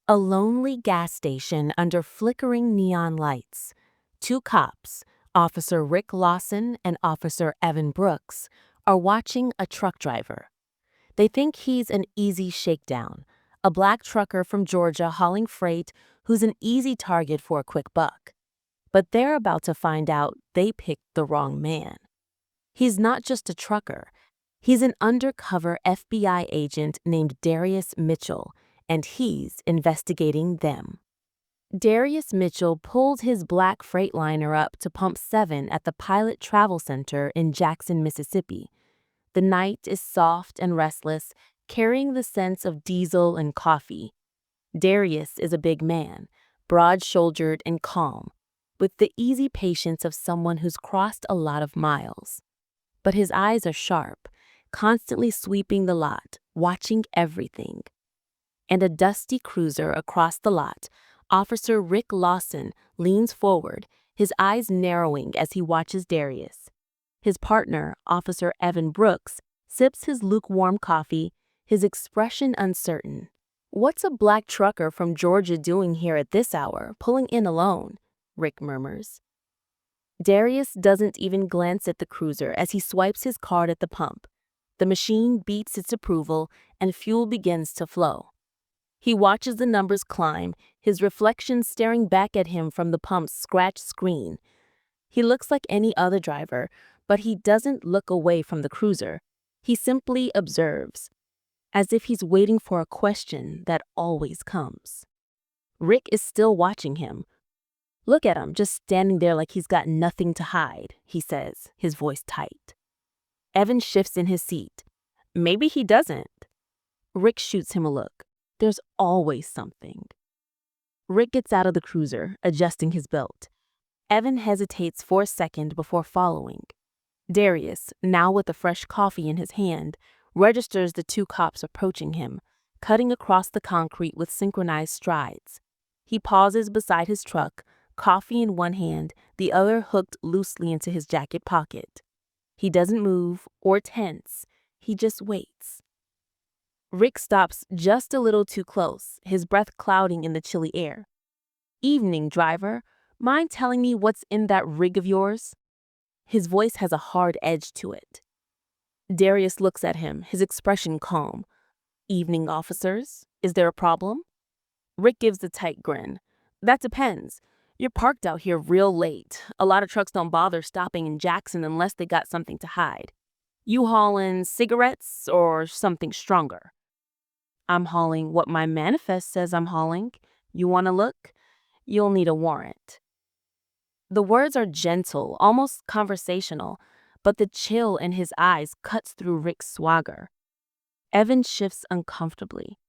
A lonely gas station under flickering neon lights. Two cops, Officer Rick Lawson and Officer Evan Brooks, are watching a truck driver. They think he's an easy shakedown, a black trucker from Georgia hauling freight who's an easy target for a quick buck. But they're about to find out they picked the wrong man. He's not just a trucker. He's an undercover FBI agent named Darius Mitchell, and he's investigating them. Darius Mitchell pulled his black Freightliner up to Pump 7 at the Pilot Travel Center in Jackson, Mississippi. The night is soft and restless, carrying the scents of diesel and coffee. Darius is a big man, broad-shouldered and calm, with the easy patience of someone who's crossed a lot of miles. But his eyes are sharp, constantly sweeping the lot, watching everything. And a dusty cruiser across the lot, Officer Rick Lawson leans forward, his eyes narrowing as he watches Darius. His partner, Officer Evan Brooks, sips his lukewarm coffee, his expression uncertain. "What's a black trucker from Georgia doing here at this hour, pulling in alone?" Rick murmurs. Darius doesn't even glance at the cruiser as he swipes his card at the pump. The machine beats its approval, and fuel begins to flow. He watches the numbers climb, his reflection staring back at him from the pump's scratched screen. He looks like any other driver, but he doesn't look away from the cruiser. He simply observes, as if he's waiting for a question that always comes. Rick is still watching him. "Look at him, just standing there like he's got nothing to hide," he says, his voice tight. Evan shifts in his seat. "Maybe he doesn't." Rick shoots him a look. "There's always something." Rick gets out of the cruiser, adjusting his belt. Evan hesitates for a second before following. Darius, now with a fresh coffee in his hand, registers the two cops approaching him, cutting across the concrete with synchronized strides. He pauses beside his truck, coffee in one hand, the other hooked loosely into his jacket pocket. He doesn't move or tense. He just waits. Rick stops just a little too close, his breath clouding in the chilly air. "Evening, driver. Mind telling me what's in that rig of yours?" His voice has a hard edge to it. Darius looks at him, his expression calm. "Evening, officers. Is there a problem?" Rick gives a tight grin. "That depends. You're parked out here real late. A lot of trucks don't bother stopping in Jackson unless they got something to hide. You haulin' cigarettes or something stronger?" "I'm hauling what my manifest says I'm hauling. You want to look? You'll need a warrant." The words are gentle, almost conversational, but the chill in his eyes cuts through Rick's swagger. Evan shifts uncomfortably.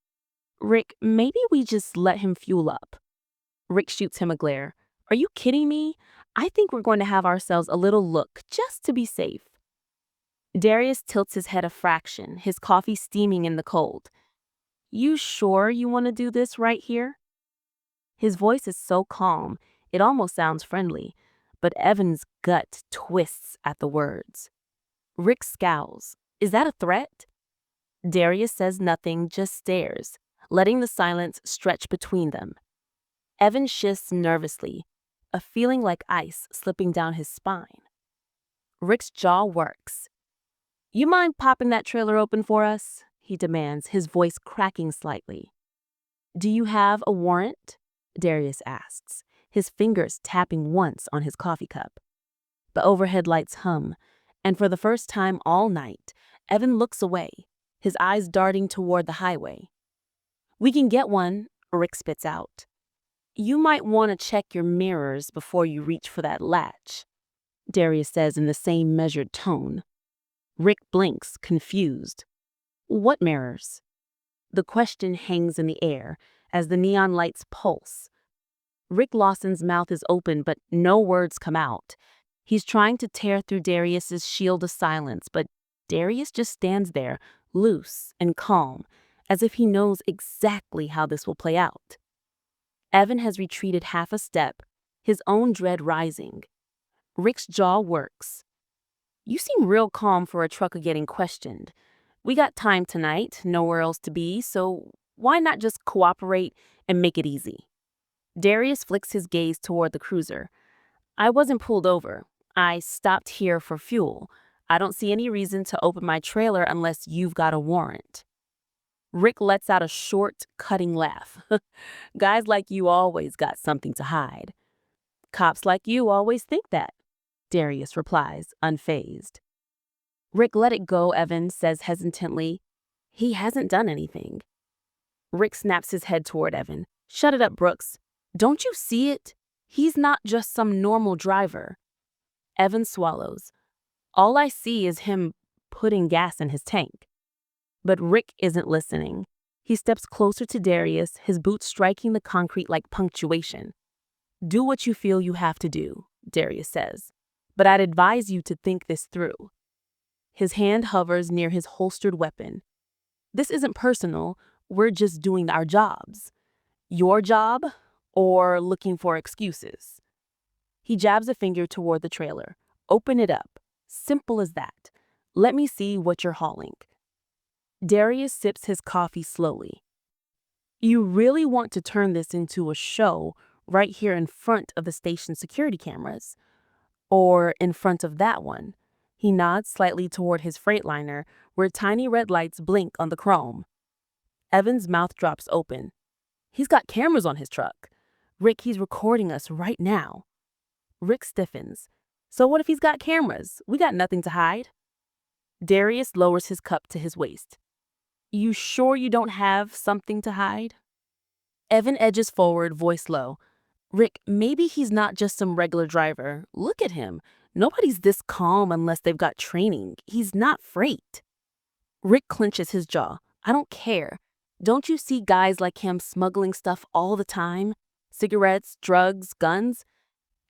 "Rick, maybe we just let him fuel up." Rick shoots him a glare. "Are you kidding me? I think we're going to have ourselves a little look, just to be safe." Darius tilts his head a fraction, his coffee steaming in the cold. "You sure you want to do this right here?" His voice is so calm, it almost sounds friendly, but Evan's gut twists at the words. Rick scowls. "Is that a threat?" Darius says nothing, just stares, letting the silence stretch between them. Evan shifts nervously, a feeling like ice slipping down his spine. Rick's jaw works. "You mind popping that trailer open for us?" he demands, his voice cracking slightly. "Do you have a warrant?" Darius asks, his fingers tapping once on his coffee cup. The overhead lights hum, and for the first time all night, Evan looks away, his eyes darting toward the highway. "We can get one," Rick spits out. "You might want to check your mirrors before you reach for that latch," Darius says in the same measured tone. Rick blinks, confused. "What mirrors?" The question hangs in the air as the neon lights pulse. Rick Lawson's mouth is open, but no words come out. He's trying to tear through Darius's shield of silence, but Darius just stands there, loose and calm, as if he knows exactly how this will play out. Evan has retreated half a step, his own dread rising. Rick's jaw works. "You seem real calm for a trucker getting questioned. We got time tonight, nowhere else to be, so why not just cooperate and make it easy. Darius flicks his gaze toward the cruiser. I wasn't pulled over. I stopped here for fuel. I don't see any reason to open my trailer unless you've got a warrant. Rick lets out a short, cutting laugh. Guys like you always got something to hide. Cops like you always think that, Darius replies, unfazed. Rick, let it go, Evan says hesitantly. He hasn't done anything. Rick snaps his head toward Evan. Shut it up, Brooks. Don't you see it? He's not just some normal driver. Evan swallows. All I see is him putting gas in his tank. But Rick isn't listening. He steps closer to Darius, his boots striking the concrete like punctuation. Do what you feel you have to do, Darius says. But I'd advise you to think this through. His hand hovers near his holstered weapon. This isn't personal. We're just doing our jobs. Your job, or looking for excuses. He jabs a finger toward the trailer. Open it up. Simple as that. Let me see what you're hauling. Darius sips his coffee slowly. You really want to turn this into a show right here in front of the station security cameras? Or in front of that one? He nods slightly toward his Freightliner, where tiny red lights blink on the chrome. Evan's mouth drops open. He's got cameras on his truck. Rick, he's recording us right now. Rick stiffens. So what if he's got cameras? We got nothing to hide. Darius lowers his cup to his waist. You sure you don't have something to hide? Evan edges forward, voice low. Rick, maybe he's not just some regular driver. Look at him. Nobody's this calm unless they've got training. He's not freight. Rick clenches his jaw. I don't care. Don't you see guys like him smuggling stuff all the time? Cigarettes, drugs, guns?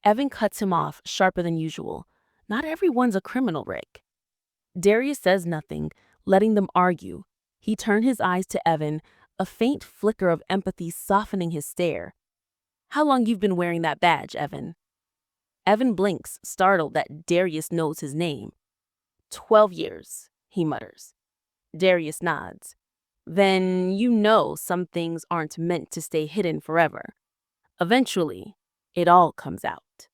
Evan cuts him off, sharper than usual. Not everyone's a criminal, Rick. Darius says nothing, letting them argue. He turned his eyes to Evan, a faint flicker of empathy softening his stare. How long you've been wearing that badge, Evan? Evan blinks, startled that Darius knows his name. 12 years, he mutters. Darius nods. Then you know some things aren't meant to stay hidden forever. Eventually, it all comes out.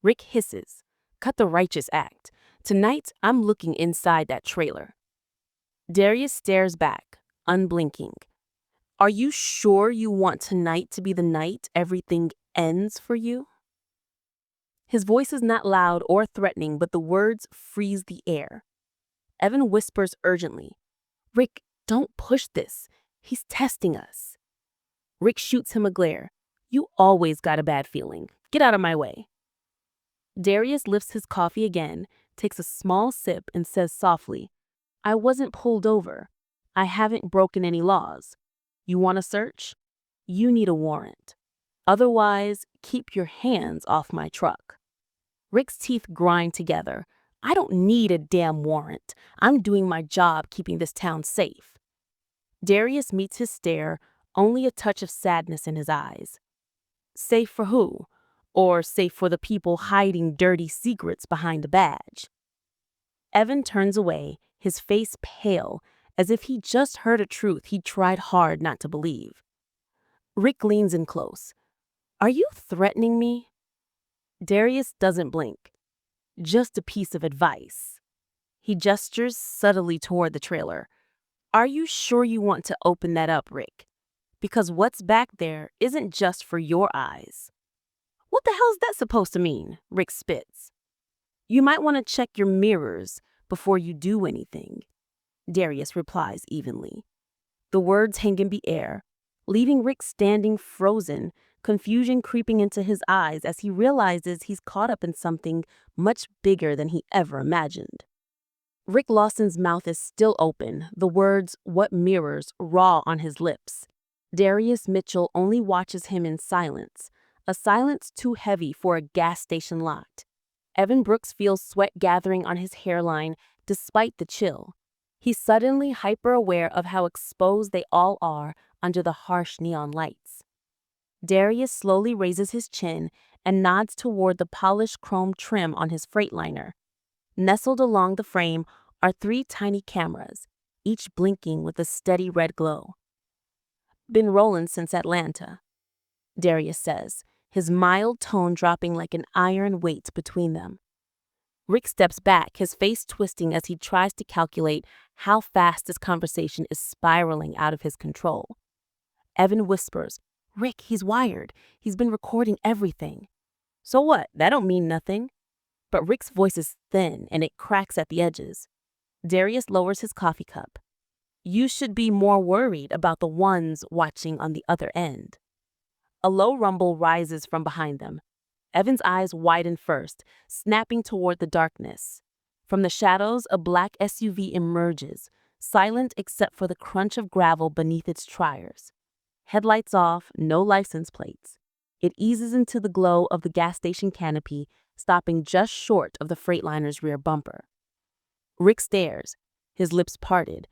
Rick hisses. Cut the righteous act. Tonight, I'm looking inside that trailer. Darius stares back, unblinking. Are you sure you want tonight to be the night everything ends for you? His voice is not loud or threatening, but the words freeze the air. Evan whispers urgently, Rick, don't push this. He's testing us. Rick shoots him a glare. You always got a bad feeling. Get out of my way. Darius lifts his coffee again, takes a small sip, and says softly, I wasn't pulled over. I haven't broken any laws. You want a search? You need a warrant. Otherwise, keep your hands off my truck. Rick's teeth grind together. I don't need a damn warrant. I'm doing my job keeping this town safe. Darius meets his stare, only a touch of sadness in his eyes. Safe for who? Or safe for the people hiding dirty secrets behind a badge? Evan turns away, his face pale, as if he just heard a truth he tried hard not to believe. Rick leans in close. Are you threatening me? Darius doesn't blink. Just a piece of advice. He gestures subtly toward the trailer. Are you sure you want to open that up, Rick? Because what's back there isn't just for your eyes. What the hell's that supposed to mean? Rick spits. You might want to check your mirrors before you do anything, Darius replies evenly. The words hang in the air, leaving Rick standing frozen, confusion creeping into his eyes as he realizes he's caught up in something much bigger than he ever imagined. Rick Lawson's mouth is still open, the words, what mirrors, raw on his lips. Darius Mitchell only watches him in silence, a silence too heavy for a gas station lot. Evan Brooks feels sweat gathering on his hairline despite the chill. He's suddenly hyper-aware of how exposed they all are under the harsh neon lights. Darius slowly raises his chin and nods toward the polished chrome trim on his Freightliner. Nestled along the frame are 3 tiny cameras, each blinking with a steady red glow. Been rolling since Atlanta, Darius says, his mild tone dropping like an iron weight between them. Rick steps back, his face twisting as he tries to calculate how fast this conversation is spiraling out of his control. Evan whispers, "Rick, he's wired. He's been recording everything." "So what? That don't mean nothing." But Rick's voice is thin and it cracks at the edges. Darius lowers his coffee cup. "You should be more worried about the ones watching on the other end." A low rumble rises from behind them. Evan's eyes widen first, snapping toward the darkness. From the shadows, a black SUV emerges, silent except for the crunch of gravel beneath its tires. Headlights off, no license plates. It eases into the glow of the gas station canopy, stopping just short of the Freightliner's rear bumper. Rick stares, his lips parted,